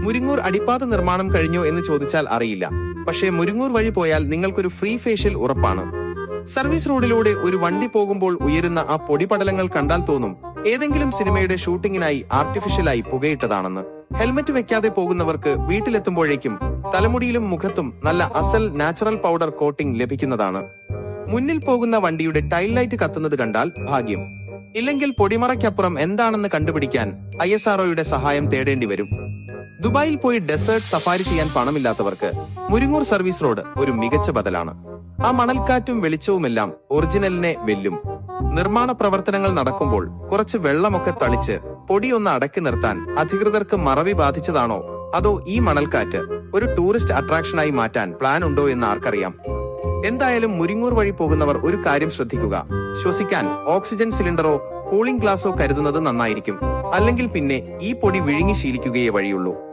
മുരിങ്ങൂർ അടിപ്പാത നിർമ്മാണം കഴിഞ്ഞോ എന്ന് ചോദിച്ചാൽ അറിയില്ല. പക്ഷേ മുരിങ്ങൂർ വഴി പോയാൽ നിങ്ങൾക്കൊരു ഫ്രീ ഫേഷ്യൽ ഉറപ്പാണ്. സർവീസ് റോഡിലൂടെ ഒരു വണ്ടി പോകുമ്പോൾ ഉയരുന്ന ആ പൊടിപടലങ്ങൾ കണ്ടാൽ തോന്നും ഏതെങ്കിലും സിനിമയുടെ ഷൂട്ടിങ്ങിനായി ആർട്ടിഫിഷ്യലായി പുകയിട്ടതാണെന്ന്. ഹെൽമറ്റ് വെക്കാതെ പോകുന്നവർക്ക് വീട്ടിലെത്തുമ്പോഴേക്കും തലമുടിയിലും മുഖത്തും നല്ല അസൽ നാച്ചുറൽ പൗഡർ കോട്ടിംഗ് ലഭിക്കുന്നതാണ്. മുന്നിൽ പോകുന്ന വണ്ടിയുടെ ടൈൽ ലൈറ്റ് കത്തുന്നത് കണ്ടാൽ ഭാഗ്യം. ഇല്ലെങ്കിൽ പൊടിമറയ്ക്കപ്പുറം എന്താണെന്ന് കണ്ടുപിടിക്കാൻ ISROയുടെ സഹായം തേടേണ്ടി വരും. ദുബായിൽ പോയി ഡെസേർട്ട് സഫാരി ചെയ്യാൻ പണമില്ലാത്തവർക്ക് മുരിങ്ങൂർ സർവീസ് റോഡ് ഒരു മികച്ച ബദലാണ്. ആ മണൽക്കാറ്റും വെളിച്ചവുമെല്ലാം ഒറിജിനലിനെ വെല്ലും. നിർമ്മാണ പ്രവർത്തനങ്ങൾ നടക്കുമ്പോൾ കുറച്ച് വെള്ളമൊക്കെ തളിച്ച് പൊടിയൊന്ന് അടക്കി നിർത്താൻ അധികൃതർക്ക് മറവി ബാധിച്ചതാണോ അതോ ഈ മണൽക്കാറ്റ് ഒരു ടൂറിസ്റ്റ് അട്രാക്ഷനായി മാറ്റാൻ പ്ലാൻ ഉണ്ടോ എന്ന് ആർക്കറിയാം. എന്തായാലും മുരിങ്ങൂർ വഴി പോകുന്നവർ ഒരു കാര്യം ശ്രദ്ധിക്കുക. ശ്വസിക്കാൻ ഓക്സിജൻ സിലിണ്ടറോ കൂളിംഗ് ഗ്ലാസോ കരുതുന്നത് നന്നായിരിക്കും. അല്ലെങ്കിൽ പിന്നെ ഈ പൊടി വിഴുങ്ങി ശീലിക്കുകയേ വഴിയുള്ളൂ.